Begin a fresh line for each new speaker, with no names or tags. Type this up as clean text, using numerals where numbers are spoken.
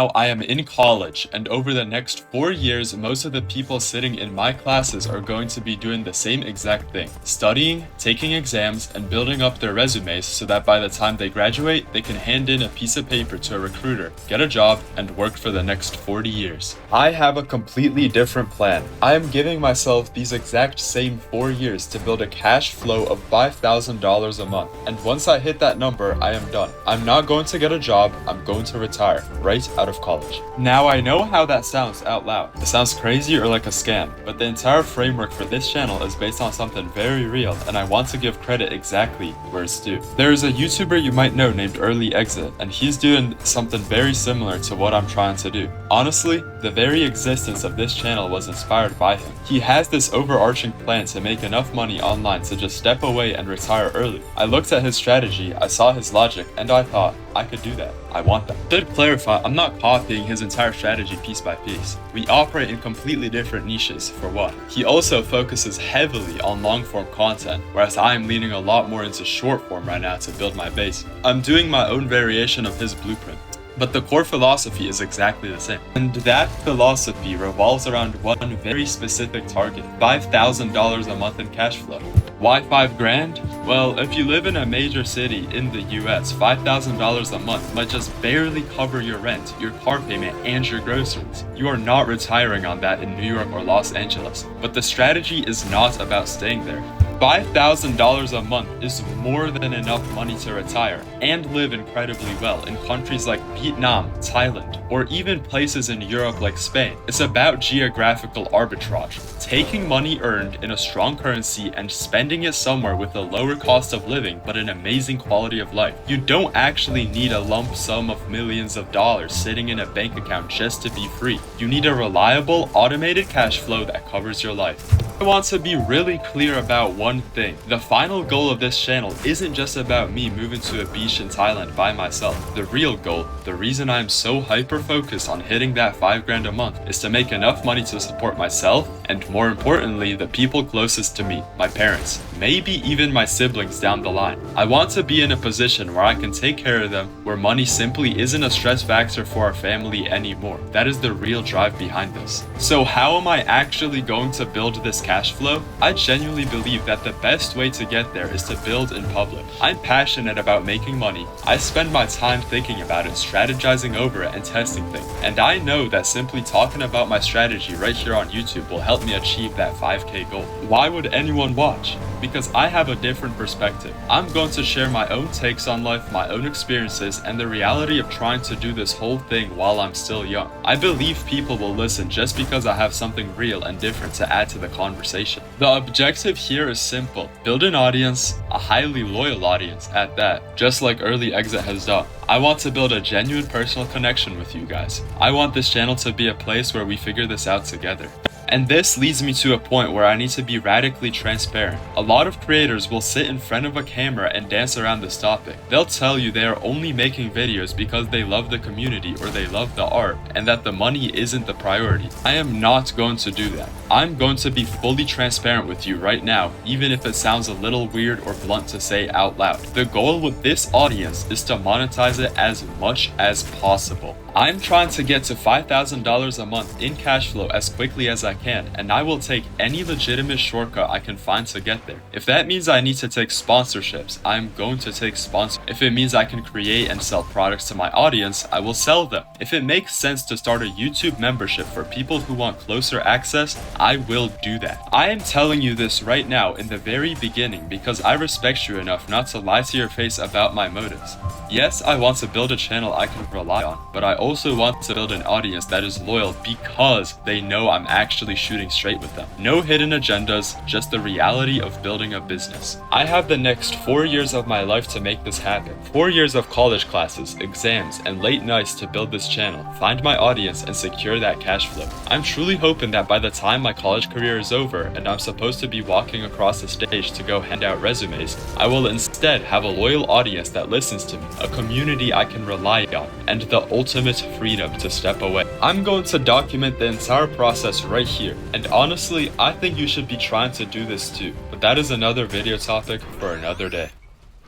I am in college, and over the next 4 years, most of the people sitting in my classes are going to be doing the same exact thing: studying, taking exams, and building up their resumes so that by the time they graduate, they can hand in a piece of paper to a recruiter, get a job, and work for the next 40 years. I have a completely different plan. I am giving myself these exact same 4 years to build a cash flow of $5,000 a month, and once I hit that number, I am done. I'm not going to get a job, I'm going to retire, right out of college. Now I know how that sounds out loud. It sounds crazy or like a scam, but the entire framework for this channel is based on something very real, and I want to give credit exactly where it's due. There is a YouTuber you might know named Early Exit, and he's doing something very similar to what I'm trying to do. Honestly, the very existence of this channel was inspired by him. He has this overarching plan to make enough money online to just step away and retire early. I looked at his strategy, I saw his logic, and I thought, I could do that. I want that. To clarify, I'm not copying his entire strategy piece by piece. We operate in completely different niches, for one. He also focuses heavily on long-form content, whereas I'm leaning a lot more into short-form right now to build my base. I'm doing my own variation of his blueprint, but the core philosophy is exactly the same. And that philosophy revolves around one very specific target: $5,000 a month in cash flow. Why 5 grand? Well, if you live in a major city in the US, $5,000 a month might just barely cover your rent, your car payment, and your groceries. You are not retiring on that in New York or Los Angeles. But the strategy is not about staying there. $5,000 a month is more than enough money to retire and live incredibly well in countries like Vietnam, Thailand, or even places in Europe like Spain. It's about geographical arbitrage, taking money earned in a strong currency and spending it somewhere with a lower cost of living but an amazing quality of life. You don't actually need a lump sum of millions of dollars sitting in a bank account just to be free. You need a reliable, automated cash flow that covers your life. I want to be really clear about one thing. The final goal of this channel isn't just about me moving to a beach in Thailand by myself. The real goal, the reason I'm so hyper-focused on hitting that 5 grand a month, is to make enough money to support myself and, more importantly, the people closest to me, my parents, maybe even my siblings down the line. I want to be in a position where I can take care of them, where money simply isn't a stress factor for our family anymore. That is the real drive behind this. So how am I actually going to build this cash flow? I genuinely believe that the best way to get there is to build in public. I'm passionate about making money. I spend my time thinking about it, strategizing over it, and testing things. And I know that simply talking about my strategy right here on YouTube will help me achieve that 5K goal. Why would anyone watch? Because I have a different perspective. I'm going to share my own takes on life, my own experiences, and the reality of trying to do this whole thing while I'm still young. I believe people will listen just because I have something real and different to add to the conversation. The objective here is simple: build an audience, a highly loyal audience at that, just like Early Exit has done. I want to build a genuine personal connection with you guys. I want this channel to be a place where we figure this out together. And this leads me to a point where I need to be radically transparent. A lot of creators will sit in front of a camera and dance around this topic. They'll tell you they are only making videos because they love the community or they love the art, and that the money isn't the priority. I am not going to do that. I'm going to be fully transparent with you right now, even if it sounds a little weird or blunt to say out loud. The goal with this audience is to monetize it as much as possible. I'm trying to get to $5,000 a month in cash flow as quickly as I can, and I will take any legitimate shortcut I can find to get there. If that means I need to take sponsorships, I'm going to take sponsors. If it means I can create and sell products to my audience, I will sell them. If it makes sense to start a YouTube membership for people who want closer access, I will do that. I am telling you this right now in the very beginning because I respect you enough not to lie to your face about my motives. Yes, I want to build a channel I can rely on, but I also want to build an audience that is loyal because they know I'm actually shooting straight with them. No hidden agendas, just the reality of building a business. I have the next 4 years of my life to make this happen. 4 years of college classes, exams, and late nights to build this channel, find my audience, and secure that cash flow. I'm truly hoping that by the time my college career is over and I'm supposed to be walking across the stage to go hand out resumes, I will instead have a loyal audience that listens to me, a community I can rely on, and the ultimate freedom to step away. I'm going to document the entire process right here, and honestly, I think you should be trying to do this too, but that is another video topic for another day.